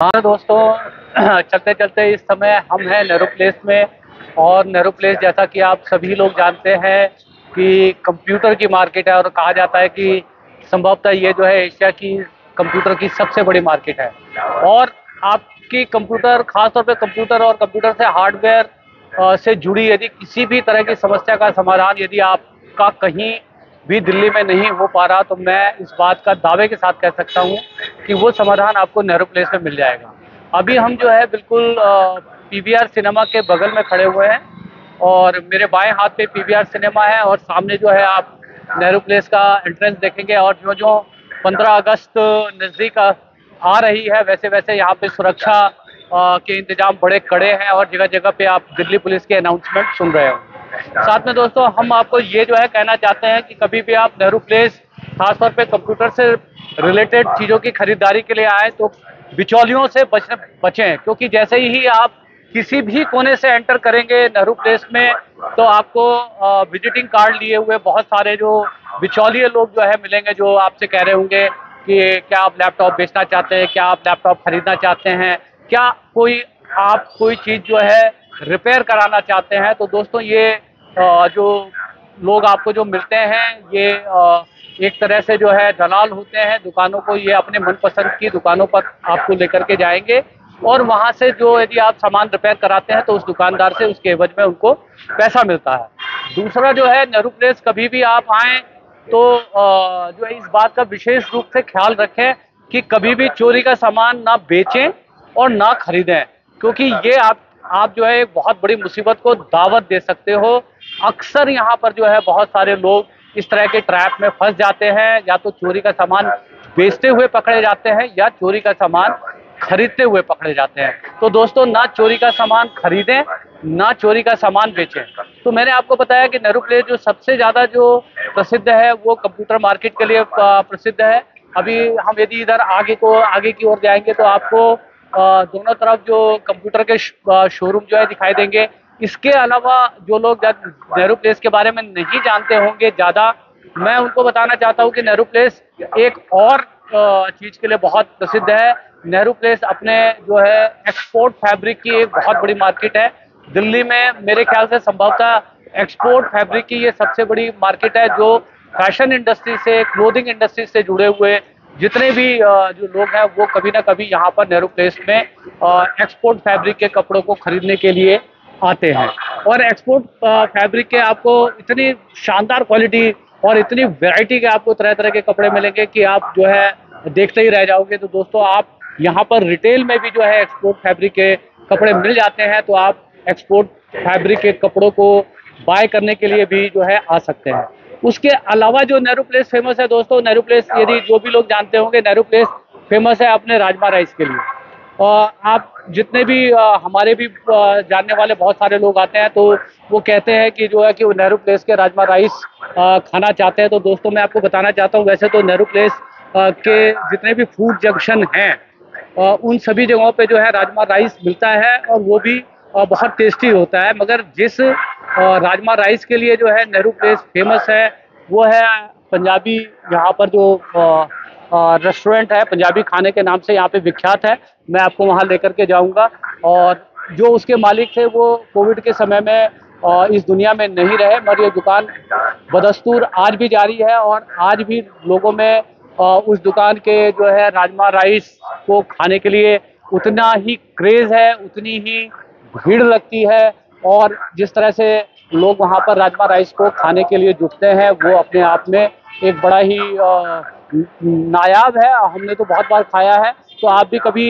हाँ दोस्तों, चलते चलते इस समय हम हैं नेहरू प्लेस में। और नेहरू प्लेस जैसा कि आप सभी लोग जानते हैं कि कंप्यूटर की मार्केट है, और कहा जाता है कि संभवतः ये जो है एशिया की कंप्यूटर की सबसे बड़ी मार्केट है। और आपकी कंप्यूटर, खासतौर पे कंप्यूटर और कंप्यूटर से हार्डवेयर से जुड़ी यदि किसी भी तरह की समस्या का समाधान यदि आपका कहीं भी दिल्ली में नहीं हो पा रहा, तो मैं इस बात का दावे के साथ कह सकता हूँ कि वो समाधान आपको नेहरू प्लेस में मिल जाएगा। अभी हम जो है बिल्कुल पीवीआर सिनेमा के बगल में खड़े हुए हैं, और मेरे बाएं हाथ पे पीवीआर सिनेमा है, और सामने जो है आप नेहरू प्लेस का एंट्रेंस देखेंगे। और जो जो 15 अगस्त नज़दीक आ रही है, वैसे वैसे यहाँ पे सुरक्षा के इंतजाम बड़े कड़े हैं, और जगह जगह पे आप दिल्ली पुलिस के अनाउंसमेंट सुन रहे हो। साथ में दोस्तों, हम आपको ये जो है कहना चाहते हैं कि कभी भी आप नेहरू प्लेस खासतौर पे कंप्यूटर से रिलेटेड चीज़ों की खरीदारी के लिए आए तो बिचौलियों से बचें, क्योंकि जैसे ही आप किसी भी कोने से एंटर करेंगे नेहरू प्लेस में, तो आपको विजिटिंग कार्ड लिए हुए बहुत सारे जो बिचौलिए लोग जो है मिलेंगे, जो आपसे कह रहे होंगे कि क्या आप लैपटॉप बेचना चाहते हैं, क्या आप लैपटॉप खरीदना चाहते हैं, क्या आप कोई चीज़ जो है रिपेयर कराना चाहते हैं। तो दोस्तों, ये जो लोग आपको जो मिलते हैं, ये एक तरह से जो है दलाल होते हैं दुकानों को, ये अपने मनपसंद की दुकानों पर आपको लेकर के जाएंगे, और वहां से जो यदि आप सामान रिपेयर कराते हैं तो उस दुकानदार से उसके एवज में उनको पैसा मिलता है। दूसरा जो है, नेहरू प्लेस कभी भी आप आए तो जो है इस बात का विशेष रूप से ख्याल रखें कि कभी भी चोरी का सामान ना बेचें और ना खरीदें, क्योंकि ये आप जो है एक बहुत बड़ी मुसीबत को दावत दे सकते हो। अक्सर यहाँ पर जो है बहुत सारे लोग इस तरह के ट्रैप में फंस जाते हैं, या तो चोरी का सामान बेचते हुए पकड़े जाते हैं या चोरी का सामान खरीदते हुए पकड़े जाते हैं। तो दोस्तों, ना चोरी का सामान खरीदें, ना चोरी का सामान बेचें। तो मैंने आपको बताया कि नेहरू प्लेस जो सबसे ज़्यादा जो प्रसिद्ध है वो कंप्यूटर मार्केट के लिए प्रसिद्ध है। अभी हम यदि इधर आगे की ओर जाएंगे तो आपको दोनों तरफ जो कंप्यूटर के शोरूम जो है दिखाई देंगे। इसके अलावा जो लोग नेहरू प्लेस के बारे में नहीं जानते होंगे ज़्यादा, मैं उनको बताना चाहता हूँ कि नेहरू प्लेस एक और चीज़ के लिए बहुत प्रसिद्ध है। नेहरू प्लेस अपने जो है एक्सपोर्ट फैब्रिक की एक बहुत बड़ी मार्केट है। दिल्ली में मेरे ख्याल से संभवतः एक्सपोर्ट फैब्रिक की ये सबसे बड़ी मार्केट है, जो फैशन इंडस्ट्री से, क्लोथिंग इंडस्ट्री से जुड़े हुए जितने भी जो लोग हैं वो कभी ना कभी यहाँ पर नेहरू प्लेस में एक्सपोर्ट फैब्रिक के कपड़ों को खरीदने के लिए आते हैं। और एक्सपोर्ट फैब्रिक के आपको इतनी शानदार क्वालिटी और इतनी वैरायटी के आपको तरह तरह के कपड़े मिलेंगे कि आप जो है देखते ही रह जाओगे। तो दोस्तों, आप यहाँ पर रिटेल में भी जो है एक्सपोर्ट फैब्रिक के कपड़े मिल जाते हैं, तो आप एक्सपोर्ट फैब्रिक के कपड़ों को बाय करने के लिए भी जो है आ सकते हैं। उसके अलावा जो नेहरू प्लेस फेमस है दोस्तों, नेहरू प्लेस यदि जो भी लोग जानते होंगे, नेहरू प्लेस फेमस है अपने राजमा राइस के लिए। और आप जितने भी हमारे भी जानने वाले बहुत सारे लोग आते हैं, तो वो कहते हैं कि जो है कि वो नेहरू प्लेस के राजमा राइस खाना चाहते हैं। तो दोस्तों, मैं आपको बताना चाहता हूँ, वैसे तो नेहरू प्लेस के जितने भी फूड जंक्शन हैं, उन सभी जगहों पे जो है राजमा राइस मिलता है, और वो भी बहुत टेस्टी होता है। मगर जिस राजमा राइस के लिए जो है नेहरू प्लेस फेमस है, वो है पंजाबी। यहाँ पर जो रेस्टोरेंट है, पंजाबी खाने के नाम से यहाँ पे विख्यात है। मैं आपको वहाँ लेकर के जाऊँगा। और जो उसके मालिक थे वो कोविड के समय में इस दुनिया में नहीं रहे, मगर ये दुकान बदस्तूर आज भी जारी है, और आज भी लोगों में उस दुकान के जो है राजमा राइस को खाने के लिए उतना ही क्रेज़ है, उतनी ही भीड़ लगती है। और जिस तरह से लोग वहाँ पर राजमा राइस को खाने के लिए जुटते हैं, वो अपने आप में एक बड़ा ही नायाब है। हमने तो बहुत बार खाया है। तो आप भी कभी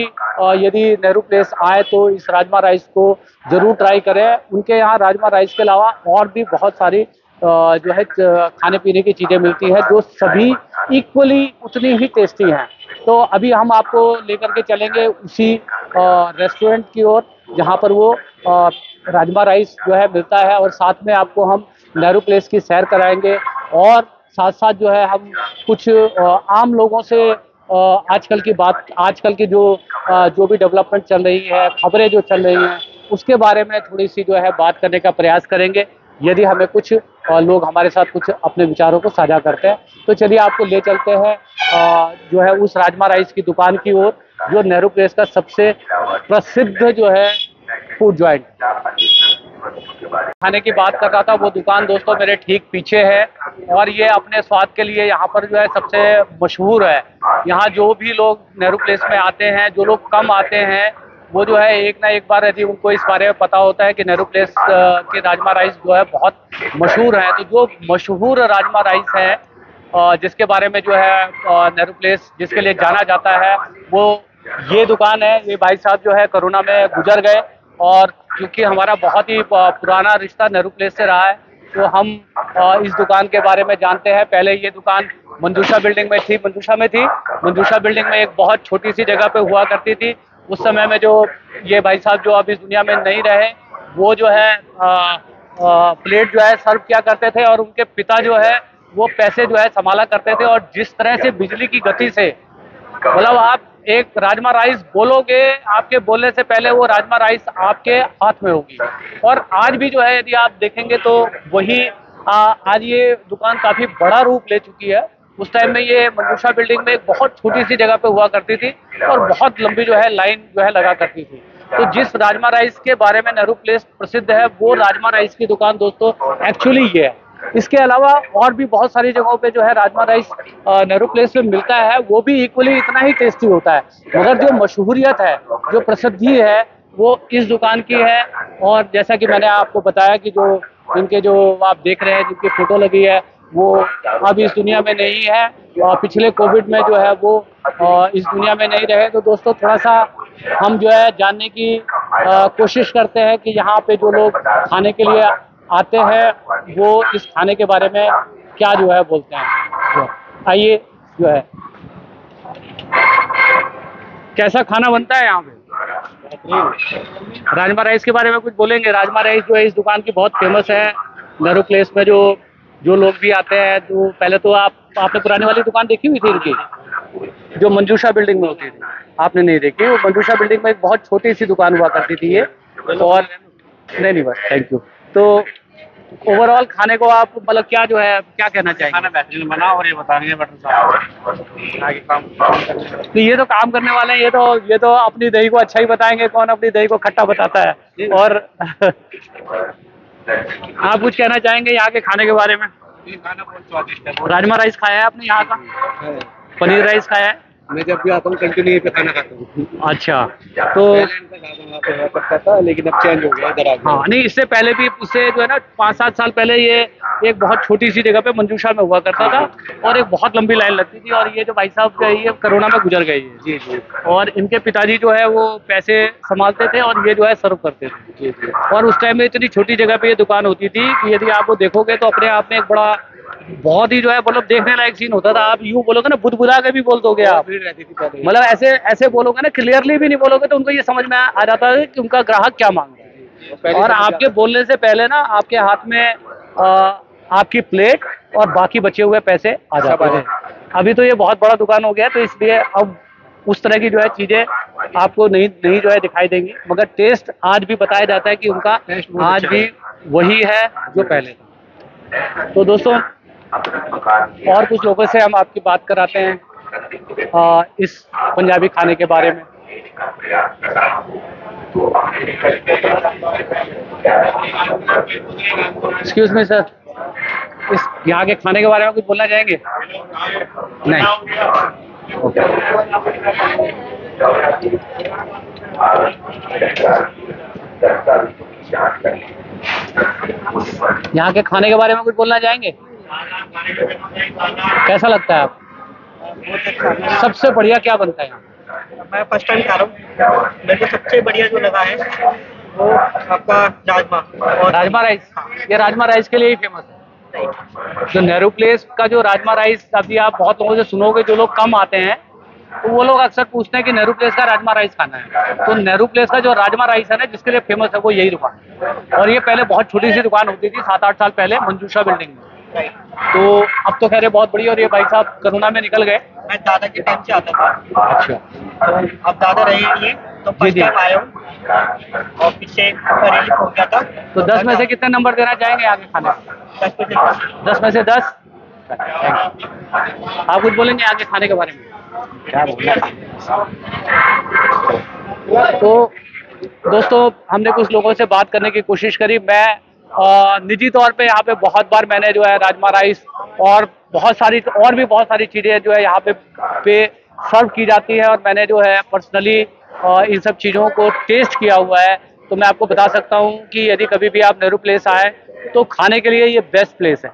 यदि नेहरू प्लेस आए तो इस राजमा राइस को ज़रूर ट्राई करें। उनके यहाँ राजमा राइस के अलावा और भी बहुत सारी जो है खाने पीने की चीज़ें मिलती हैं, जो सभी इक्वली उतनी ही टेस्टी हैं। तो अभी हम आपको लेकर के चलेंगे उसी रेस्टोरेंट की ओर, जहाँ पर वो राजमा राइस जो है मिलता है, और साथ में आपको हम नेहरू प्लेस की सैर कराएंगे। और साथ साथ जो है हम कुछ आम लोगों से आजकल की जो भी डेवलपमेंट चल रही है, खबरें जो चल रही हैं, उसके बारे में थोड़ी सी जो है बात करने का प्रयास करेंगे, यदि हमें कुछ लोग हमारे साथ कुछ अपने विचारों को साझा करते हैं। तो चलिए आपको ले चलते हैं जो है उस राजमा राइस की दुकान की ओर, जो नेहरू प्लेस का सबसे प्रसिद्ध जो है फूड जॉइंट। खाने की बात कर रहा था, वो दुकान दोस्तों मेरे ठीक पीछे है और ये अपने स्वाद के लिए यहाँ पर जो है सबसे मशहूर है। यहाँ जो भी लोग नेहरू प्लेस में आते हैं, जो लोग कम आते हैं, वो जो है एक ना एक बार यदि उनको इस बारे में पता होता है कि नेहरू प्लेस के राजमा राइस जो है बहुत मशहूर है, तो जो मशहूर राजमा राइस है जिसके बारे में जो है नेहरू प्लेस जिसके लिए जाना जाता है, वो ये दुकान है। ये भाई साहब जो है कोरोना में गुजर गए और क्योंकि हमारा बहुत ही पुराना रिश्ता नेहरू प्लेस से रहा है, तो हम इस दुकान के बारे में जानते हैं। पहले ये दुकान मंजूषा बिल्डिंग में थी, मंजूषा बिल्डिंग में एक बहुत छोटी सी जगह पे हुआ करती थी। उस समय में जो ये भाई साहब जो अब इस दुनिया में नहीं रहे, वो जो है प्लेट जो है सर्व किया करते थे और उनके पिता जो है वो पैसे जो है संभाला करते थे। और जिस तरह से बिजली की गति से, मतलब आप एक राजमा राइस बोलोगे, आपके बोलने से पहले वो राजमा राइस आपके हाथ में होगी। और आज भी जो है यदि आप देखेंगे तो वही आज ये दुकान काफी बड़ा रूप ले चुकी है। उस टाइम में ये मंजूषा बिल्डिंग में एक बहुत छोटी सी जगह पे हुआ करती थी और बहुत लंबी जो है लाइन जो है लगा करती थी। तो जिस राजमा राइस के बारे में नेहरू प्लेस प्रसिद्ध है, वो राजमा राइस की दुकान दोस्तों एक्चुअली ये है। इसके अलावा और भी बहुत सारी जगहों पे जो है राजमा राइस नेहरू प्लेस में मिलता है, वो भी इक्वली इतना ही टेस्टी होता है। मगर जो मशहूरियत है, जो प्रसिद्धि है, वो इस दुकान की है। और जैसा कि मैंने आपको बताया कि जो इनके जो आप देख रहे हैं जिनकी फोटो लगी है, वो अब इस दुनिया में नहीं है। पिछले कोविड में जो है वो इस दुनिया में नहीं रहे। तो दोस्तों थोड़ा सा हम जो है जानने की कोशिश करते हैं कि यहाँ पे जो लोग खाने के लिए आते हैं वो इस खाने के बारे में क्या जो है बोलते हैं। आइए जो है कैसा खाना बनता है यहाँ पे। राजमा राइस के बारे में कुछ बोलेंगे। राजमा राइस जो है इस दुकान की बहुत फेमस है नेहरू प्लेस में। जो लोग भी आते हैं, तो पहले तो आपने पुरानी वाली दुकान देखी हुई थी इनकी, जो मंजूषा बिल्डिंग में होती थी? आपने नहीं देखी। वो मंजूषा बिल्डिंग में एक बहुत छोटी सी दुकान हुआ करती थी ये। और नहीं बस थैंक यू। तो ओवरऑल खाने को आप मतलब क्या जो है क्या कहना चाहेंगे? खाना बेहतरीन बना और ये बताएंगे बटर साहब आगे काम। तो ये तो काम करने वाले हैं, ये तो अपनी दही को अच्छा ही बताएंगे। कौन अपनी दही को खट्टा बताता है। और आप कुछ कहना चाहेंगे यहाँ के खाने के बारे में? ये खाना बहुत स्वादिष्ट है। राजमा राइस खाया है आपने यहाँ का? पनीर राइस खाया है? मैं जब भी आता हूँ कंटिन्यू ये पे खाना खाता हूँ। अच्छा, तो करता था लेकिन अब चेंज हो गया इधर आ गया। हाँ नहीं, इससे पहले भी उससे जो है ना 5-7 साल पहले ये एक बहुत छोटी सी जगह पे मंजूषा में हुआ करता था और एक बहुत लंबी लाइन लगती थी। और ये जो भाई साहब ये कोरोना में गुजर गए हैं। जी जी। और इनके पिताजी जो है वो पैसे संभालते थे और ये जो है सर्व करते थे। जी जी। और उस टाइम में इतनी छोटी जगह पे ये दुकान होती थी कि यदि आप वो देखोगे तो अपने आप में एक बड़ा बहुत ही जो है मतलब देखने लायक सीन होता था। आप यूं बोलोगे ना, बुदबुदा के भी बोल दोगे आप, मतलब ऐसे बोलोगे ना, क्लियरली भी नहीं बोलोगे तो उनको ये समझ में आ जाता है कि उनका ग्राहक क्या मांग रहा है। और आपके बोलने से पहले ना आपके हाथ में आपकी प्लेट और बाकी बचे हुए पैसे आ जाते थे। अभी तो ये बहुत बड़ा दुकान हो गया है, तो इसलिए अब उस तरह की जो है चीजें आपको नहीं जो है दिखाई देंगी। मगर टेस्ट आज भी बताया जाता है कि उनका आज भी वही है जो पहले था। तो दोस्तों और कुछ लोगों से हम आपकी बात कराते हैं इस पंजाबी खाने के बारे में। एक्सक्यूज मी सर, इस यहाँ के खाने के बारे में कुछ बोलना चाहेंगे? नहीं, ओके। यहाँ के खाने के बारे में कुछ बोलना चाहेंगे? कैसा लगता है आप? सबसे बढ़िया क्या बनता है यहाँ? मैं फर्स्ट टाइम खा रहा हूँ। मेरे को सबसे बढ़िया जो लगा है वो आपका राजमा राइस। ये राजमा राइस के लिए ही फेमस है। जो नेहरू प्लेस का जो राजमा राइस, अभी आप बहुत लोगों से सुनोगे, जो लोग कम आते हैं तो वो लोग अक्सर पूछते हैं कि नेहरू प्लेस का राजमा राइस खाना है। तो नेहरू प्लेस का जो राजमा राइस है ना, जिसके लिए फेमस है, वो यही दुकान है। और ये पहले बहुत छोटी सी दुकान होती थी 7-8 साल पहले मंजूषा बिल्डिंग में। तो अब तो खैर बहुत बड़ी। और ये भाई साहब कोरोना में निकल गए। मैं दादा के टाइम से आता था। अच्छा, तो अब दादा रहे नहीं है, तो फर्स्ट टाइम आया हूँ और पीछे रिलीफ हो गया था। तो 10 में से कितने नंबर देना चाहेंगे आगे खाने? 10 में से 10। 10 में से 10। आप कुछ बोलेंगे आगे खाने के बारे में? क्या बोलना। तो दोस्तों, हमने कुछ लोगों से बात करने की कोशिश करी। मैं निजी तौर पे यहाँ पे बहुत बार मैंने जो है राजमा राइस और बहुत सारी चीज़ें जो है यहाँ पे सर्व की जाती है, और मैंने जो है पर्सनली इन सब चीज़ों को टेस्ट किया हुआ है। तो मैं आपको बता सकता हूँ कि यदि कभी भी आप नेहरू प्लेस आए तो खाने के लिए ये बेस्ट प्लेस है।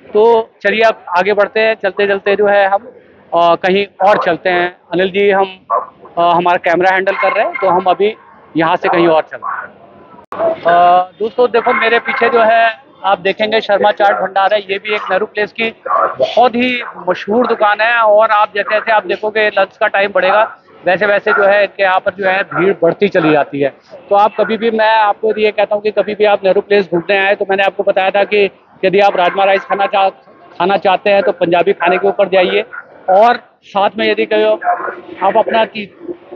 तो चलिए अब आगे बढ़ते हैं, चलते चलते जो है हम कहीं और चलते हैं। अनिल जी, हम हमारा कैमरा हैंडल कर रहे हैं, तो हम अभी यहाँ से कहीं और चलते हैं। दोस्तों देखो, मेरे पीछे जो है आप देखेंगे शर्मा चाट भंडार है। ये भी एक नेहरू प्लेस की बहुत ही मशहूर दुकान है, और आप जैसे जैसे आप देखोगे लंच का टाइम बढ़ेगा वैसे वैसे जो है इनके यहाँ पर जो है भीड़ बढ़ती चली जाती है। तो आप कभी भी, मैं आपको ये कहता हूँ कि कभी भी आप नेहरू प्लेस घूमने आए, तो मैंने आपको बताया था कि यदि आप राजमा राइस खाना चाहते हैं तो पंजाबी खाने के ऊपर जाइए, और साथ में यदि कहो आप अपना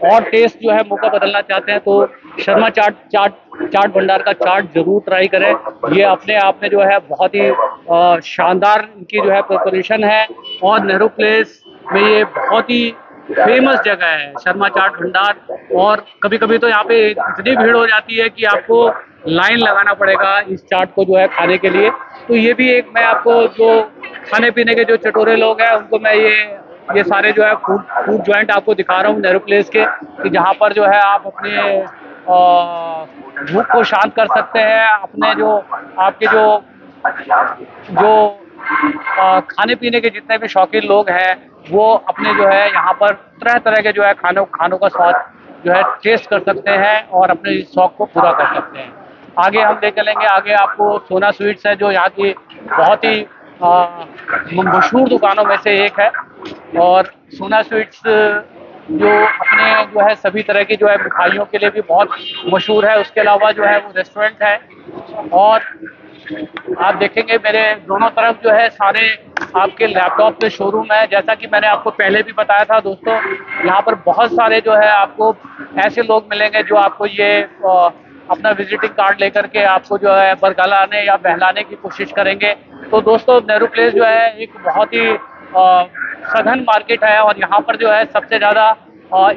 और टेस्ट जो है मुंह का बदलना चाहते हैं तो शर्मा चाट भंडार का चाट जरूर ट्राई करें। ये अपने आप में जो है बहुत ही शानदार इनकी जो है प्रिपरेशन है, और नेहरू प्लेस में ये बहुत ही फेमस जगह है शर्मा चाट भंडार। और कभी कभी तो यहाँ पे इतनी भीड़ हो जाती है कि आपको लाइन लगाना पड़ेगा इस चाट को जो है खाने के लिए। तो ये भी एक, मैं आपको जो खाने पीने के जो चटोरे लोग हैं उनको मैं ये सारे जो है फूड जॉइंट आपको दिखा रहा हूँ नेहरू प्लेस के, कि जहाँ पर जो है आप अपने भूख को शांत कर सकते हैं। अपने जो आपके जो खाने पीने के जितने भी शौकीन लोग हैं वो अपने जो है यहाँ पर तरह तरह के जो है खानों का स्वाद जो है टेस्ट कर सकते हैं और अपने शौक को पूरा कर सकते हैं। आगे हम ले चलेंगे, आगे आपको सोना स्वीट्स है जो यहाँ की बहुत ही मशहूर दुकानों में से एक है। और सोना स्वीट्स जो अपने जो है सभी तरह की जो है मिठाइयों के लिए भी बहुत मशहूर है। उसके अलावा जो है वो रेस्टोरेंट है, और आप देखेंगे मेरे दोनों तरफ जो है सारे आपके लैपटॉप के शोरूम है। जैसा कि मैंने आपको पहले भी बताया था दोस्तों, यहाँ पर बहुत सारे जो है आपको ऐसे लोग मिलेंगे जो आपको ये अपना विजिटिंग कार्ड लेकर के आपको जो है बरगलाने या बहलाने की कोशिश करेंगे। तो दोस्तों, नेहरू प्लेस जो है एक बहुत ही सघन मार्केट है, और यहाँ पर जो है सबसे ज़्यादा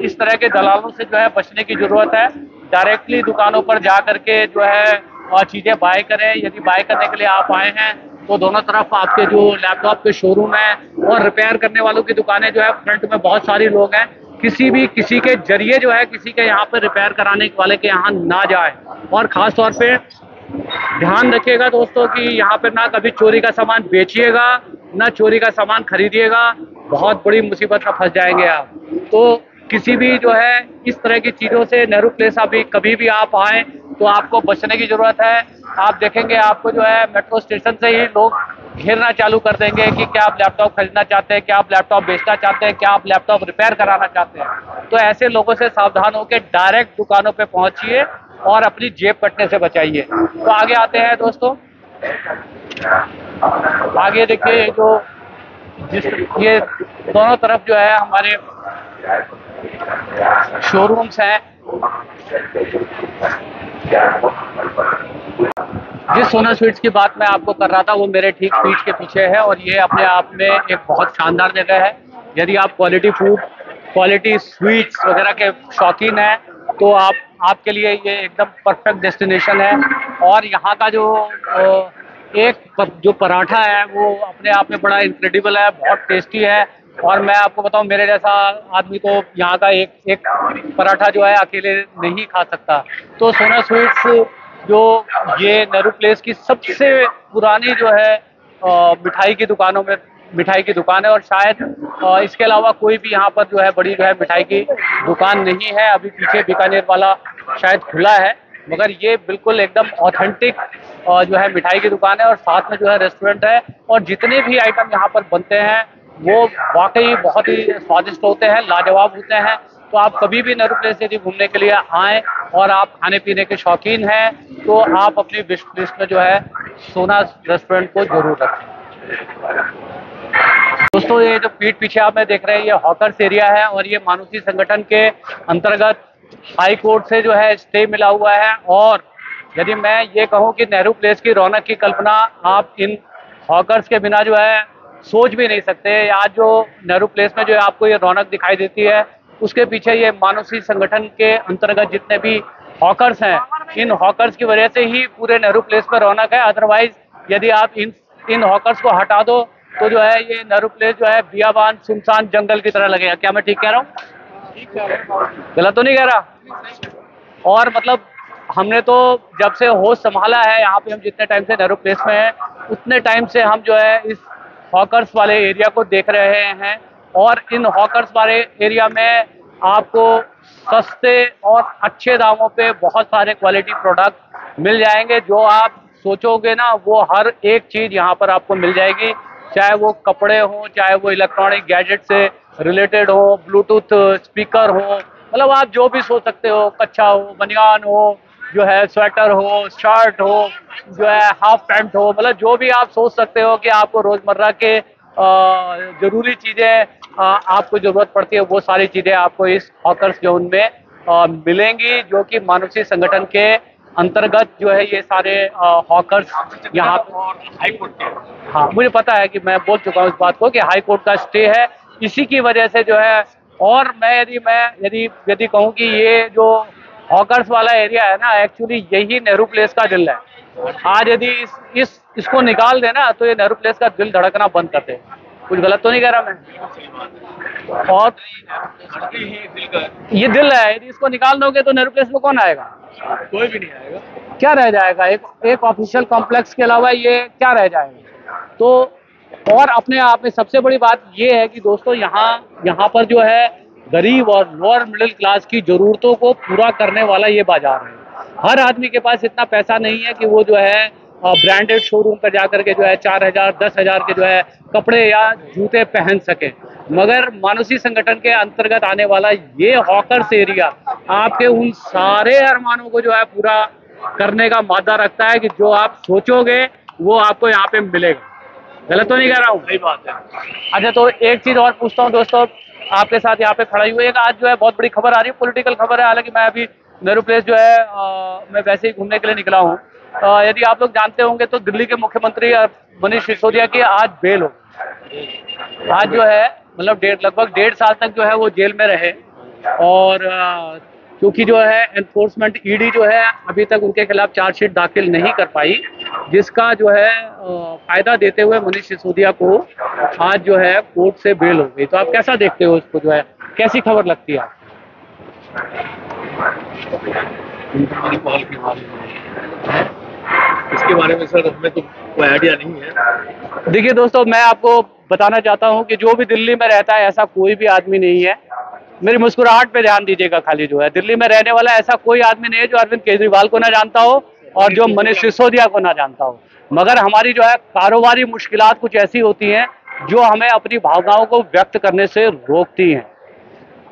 इस तरह के दलालों से जो है बचने की ज़रूरत है। डायरेक्टली दुकानों पर जा करके जो है चीज़ें बाय करें। यदि बाय करने के लिए आप आए हैं तो दोनों तरफ आपके जो लैपटॉप के शोरूम है और रिपेयर करने वालों की दुकानें जो है फ्रंट में बहुत सारे लोग हैं। किसी के जरिए जो है किसी के यहाँ पे रिपेयर कराने वाले के यहाँ ना जाए, और ख़ास तौर पे ध्यान रखिएगा दोस्तों कि यहाँ पे ना कभी चोरी का सामान बेचिएगा ना चोरी का सामान खरीदिएगा, बहुत बड़ी मुसीबत में फंस जाएंगे आप। तो किसी भी जो है इस तरह की चीज़ों से नेहरू प्लेस अभी कभी भी आप आए तो आपको बचने की ज़रूरत है। आप देखेंगे आपको जो है मेट्रो स्टेशन से ही लोग घेरना चालू कर देंगे कि क्या आप लैपटॉप खरीदना चाहते हैं, क्या आप लैपटॉप बेचना चाहते हैं, क्या आप लैपटॉप रिपेयर कराना चाहते हैं। तो ऐसे लोगों से सावधान होकर डायरेक्ट दुकानों पे पहुंचिए और अपनी जेब कटने से बचाइए। तो आगे आते हैं दोस्तों, आगे देखिए जो ये दोनों तरफ जो है हमारे शोरूम्स हैं। जिस सोना स्वीट्स की बात मैं आपको कर रहा था वो मेरे ठीक पीठ के पीछे है, और ये अपने आप में एक बहुत शानदार जगह है। यदि आप क्वालिटी फूड, क्वालिटी स्वीट्स वगैरह के शौकीन हैं तो आपके लिए ये एकदम परफेक्ट डेस्टिनेशन है। और यहाँ का जो पराठा है वो अपने आप में बड़ा इनक्रेडिबल है, बहुत टेस्टी है। और मैं आपको बताऊं, मेरे जैसा आदमी तो यहाँ का एक पराठा जो है अकेले नहीं खा सकता। तो सोना स्वीट्स जो ये नेहरू प्लेस की सबसे पुरानी जो है मिठाई की दुकान है, और शायद इसके अलावा कोई भी यहाँ पर जो है बड़ी जो है मिठाई की दुकान नहीं है। अभी पीछे बीकानेर वाला शायद खुला है, मगर ये बिल्कुल एकदम ऑथेंटिक जो है मिठाई की दुकान है, और साथ में जो है रेस्टोरेंट है। और जितने भी आइटम यहाँ पर बनते हैं वो वाकई बहुत ही स्वादिष्ट होते हैं, लाजवाब होते हैं। तो आप कभी भी नेहरू प्लेस यदि घूमने के लिए आएँ और आप खाने पीने के शौकीन हैं तो आप अपनी विश लिस्ट में जो है सोना रेस्टोरेंट को जरूर रखें। दोस्तों, ये जो पीठ पीछे आप में देख रहे हैं ये हॉकर्स एरिया है, और ये मानुषी संगठन के अंतर्गत हाई कोर्ट से जो है स्टे मिला हुआ है। और यदि मैं ये कहूँ कि नेहरू प्लेस की रौनक की कल्पना आप इन हॉकर्स के बिना जो है सोच भी नहीं सकते। आज जो नेहरू प्लेस में जो है आपको ये रौनक दिखाई देती है, उसके पीछे ये मानुषी संगठन के अंतर्गत जितने भी हॉकर्स हैं, इन हॉकर्स की वजह से ही पूरे नेहरू प्लेस में रौनक है। अदरवाइज यदि आप इन हॉकर्स को हटा दो तो जो है ये नेहरू प्लेस जो है बियाबान सुनसान जंगल की तरह लगेगा। क्या मैं ठीक कह रहा हूँ? गलत तो नहीं कह रहा? और मतलब हमने तो जब से होश संभाला है यहाँ पे, हम जितने टाइम से नेहरू प्लेस में हैं उतने टाइम से हम जो है इस हॉकर्स वाले एरिया को देख रहे हैं। और इन हॉकर्स वाले एरिया में आपको सस्ते और अच्छे दामों पे बहुत सारे क्वालिटी प्रोडक्ट मिल जाएंगे। जो आप सोचोगे ना वो हर एक चीज़ यहाँ पर आपको मिल जाएगी, चाहे वो कपड़े हों, चाहे वो इलेक्ट्रॉनिक गैजेट से रिलेटेड हो, ब्लूटूथ स्पीकर हो, मतलब आप जो भी सोच सकते हो, कच्छा हो, बनियान हो, जो है स्वेटर हो, शर्ट हो, जो है हाफ पैंट हो, मतलब जो भी आप सोच सकते हो कि आपको रोजमर्रा के जरूरी चीजें आपको जरूरत पड़ती है, वो सारी चीजें आपको इस हॉकर्स जोन में मिलेंगी, जो कि मानुषी संगठन के अंतर्गत जो है ये सारे हॉकर्स यहाँ हाई कोर्ट के। हाँ, मुझे पता है कि मैं बोल चुका हूँ इस बात को कि हाई कोर्ट का स्टे है, इसी की वजह से जो है। और मैं यदि कहूँ कि ये जो हॉकर्स वाला एरिया है ना, एक्चुअली यही नेहरू प्लेस का दिल है। आज यदि इसको निकाल देना तो ये नेहरू प्लेस का दिल धड़कना बंद कर दे। कुछ गलत तो नहीं कह रहा मैं? और ये दिल है, यदि इसको निकाल दोगे तो नेहरू प्लेस में कौन आएगा? कोई भी नहीं आएगा। क्या रह जाएगा? एक ऑफिशियल कॉम्प्लेक्स के अलावा ये क्या रह जाएगा? तो और अपने आप में सबसे बड़ी बात ये है कि दोस्तों यहाँ पर जो है गरीब और लोअर मिडिल क्लास की जरूरतों को पूरा करने वाला ये बाजार है। हर आदमी के पास इतना पैसा नहीं है कि वो जो है ब्रांडेड शोरूम पर जाकर के जो है 4,000 10,000 के जो है कपड़े या जूते पहन सके। मगर मानुषी संगठन के अंतर्गत आने वाला ये हॉकर्स एरिया आपके उन सारे अरमानों को जो है पूरा करने का मादा रखता है कि जो आप सोचोगे वो आपको यहाँ पे मिलेगा। गलत तो नहीं कह रहा हूँ? सही बात है। अच्छा, तो एक चीज और पूछता हूँ दोस्तों, आपके साथ यहाँ पे खड़ा हुई एक आज जो है बहुत बड़ी खबर आ रही है, पॉलिटिकल खबर है। हालांकि मैं अभी नेहरू प्लेस जो है मैं वैसे ही घूमने के लिए निकला हूँ। यदि आप लोग जानते होंगे तो दिल्ली के मुख्यमंत्री मनीष सिसोदिया की आज बेल हो। आज जो है मतलब लगभग 1.5 साल तक जो है वो जेल में रहे। और क्योंकि जो है एनफोर्समेंट ईडी जो है अभी तक उनके खिलाफ चार्जशीट दाखिल नहीं कर पाई, जिसका जो है फायदा देते हुए मनीष सिसोदिया को आज जो है कोर्ट से बेल हो गई। तो आप कैसा देखते हो इसको, जो है कैसी खबर लगती है आप? इसके बारे में सर हमें तो कोई आइडिया नहीं है। देखिए दोस्तों, मैं आपको बताना चाहता हूं कि जो भी दिल्ली में रहता है ऐसा कोई भी आदमी नहीं है। मेरी मुस्कुराहट पे ध्यान दीजिएगा खाली। जो है दिल्ली में रहने वाला ऐसा कोई आदमी नहीं है जो अरविंद केजरीवाल को ना जानता हो और जो मनीष सिसोदिया को ना जानता हो। मगर हमारी जो है कारोबारी मुश्किलात कुछ ऐसी होती हैं जो हमें अपनी भावनाओं को व्यक्त करने से रोकती हैं।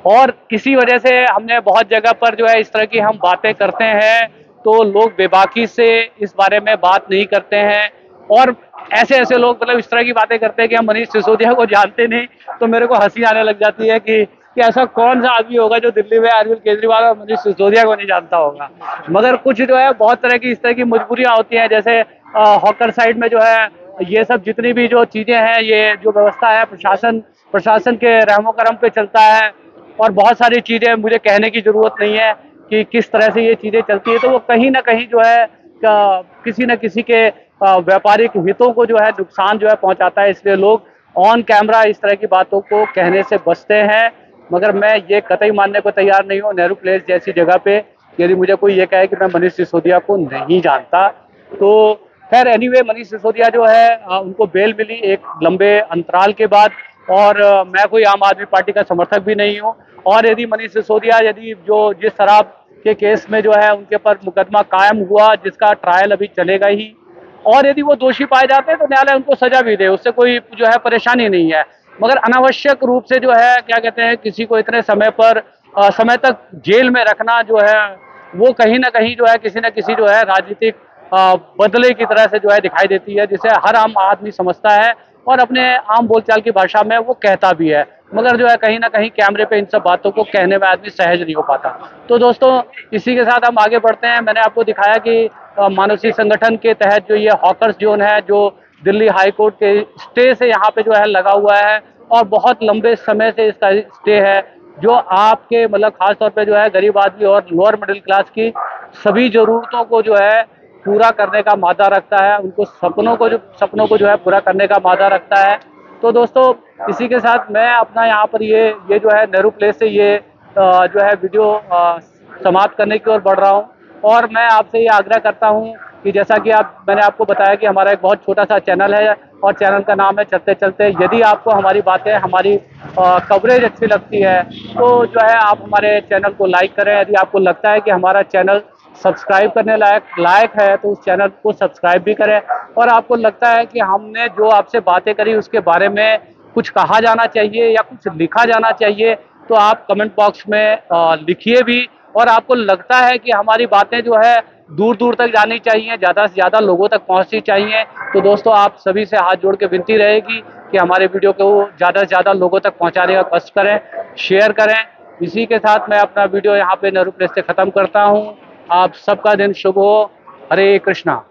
और इसी वजह से हमने बहुत जगह पर जो है इस तरह की हम बातें करते हैं तो लोग बेबाकी से इस बारे में बात नहीं करते हैं। और ऐसे लोग मतलब इस तरह की बातें करते हैं कि हम मनीष सिसोदिया को जानते नहीं, तो मेरे को हंसी आने लग जाती है कि ऐसा कौन सा आदमी होगा जो दिल्ली में अरविंद केजरीवाल और मनीष सिसोदिया को नहीं जानता होगा। मगर कुछ जो है बहुत तरह की इस तरह की मजबूरियां होती हैं, जैसे हॉकर साइड में जो है ये सब जितनी भी जो चीजें हैं, ये जो व्यवस्था है प्रशासन के रहमो करम पे चलता है। और बहुत सारी चीजें मुझे कहने की जरूरत नहीं है कि किस तरह से ये चीजें चलती है। तो वो कहीं ना कहीं जो है किसी न किसी के व्यापारिक हितों को जो है नुकसान जो है पहुंचाता है। इसलिए लोग ऑन कैमरा इस तरह की बातों को कहने से बचते हैं। मगर मैं ये कतई मानने को तैयार नहीं हूँ, नेहरू प्लेस जैसी जगह पे यदि मुझे कोई ये कहे कि मैं मनीष सिसोदिया को नहीं जानता तो खैर एनीवे मनीष सिसोदिया जो है उनको बेल मिली एक लंबे अंतराल के बाद। और मैं कोई आम आदमी पार्टी का समर्थक भी नहीं हूँ। और यदि मनीष सिसोदिया जिस शराब के केस में जो है उनके पर मुकदमा कायम हुआ, जिसका ट्रायल अभी चलेगा ही, और यदि वो दोषी पाए जाते हैं तो न्यायालय उनको सजा भी दे, उससे कोई जो है परेशानी नहीं है। मगर अनावश्यक रूप से जो है क्या कहते हैं किसी को इतने समय तक जेल में रखना जो है वो कहीं ना कहीं जो है किसी न किसी जो है राजनीतिक बदले की तरह से जो है दिखाई देती है, जिसे हर आम आदमी समझता है और अपने आम बोलचाल की भाषा में वो कहता भी है। मगर जो है कहीं ना कहीं कैमरे पे इन सब बातों को कहने में आदमी सहज नहीं हो पाता। तो दोस्तों इसी के साथ हम आगे बढ़ते हैं। मैंने आपको दिखाया कि मानुषी संगठन के तहत जो ये हॉकर्स जोन है, जो दिल्ली हाई कोर्ट के स्टे से यहाँ पे जो है लगा हुआ है और बहुत लंबे समय से इसका स्टे है, जो आपके मतलब खास तौर पे जो है गरीब आदमी और लोअर मिडिल क्लास की सभी ज़रूरतों को जो है पूरा करने का मादा रखता है, उनको सपनों को जो है पूरा करने का मादा रखता है। तो दोस्तों, इसी के साथ मैं अपना यहाँ पर ये जो है नेहरू प्लेस से ये जो है वीडियो समाप्त करने की ओर बढ़ रहा हूँ। और मैं आपसे ये आग्रह करता हूँ कि जैसा कि मैंने आपको बताया कि हमारा एक बहुत छोटा सा चैनल है और चैनल का नाम है चलते चलते। यदि आपको हमारी बातें, हमारी कवरेज अच्छी लगती है तो जो है आप हमारे चैनल को लाइक करें। यदि आपको लगता है कि हमारा चैनल सब्सक्राइब करने लायक है तो उस चैनल को सब्सक्राइब भी करें। और आपको लगता है कि हमने जो आपसे बातें करी उसके बारे में कुछ कहा जाना चाहिए या कुछ लिखा जाना चाहिए तो आप कमेंट बॉक्स में लिखिए भी। और आपको लगता है कि हमारी बातें जो है दूर दूर तक जानी चाहिए, ज़्यादा से ज़्यादा लोगों तक पहुंचनी चाहिए, तो दोस्तों आप सभी से हाथ जोड़ के विनती रहेगी कि हमारे वीडियो को ज़्यादा से ज़्यादा लोगों तक पहुंचाने का कष्ट करें, शेयर करें। इसी के साथ मैं अपना वीडियो यहाँ पे नेहरू प्लेस से ख़त्म करता हूँ। आप सबका दिन शुभ हो। हरे कृष्णा।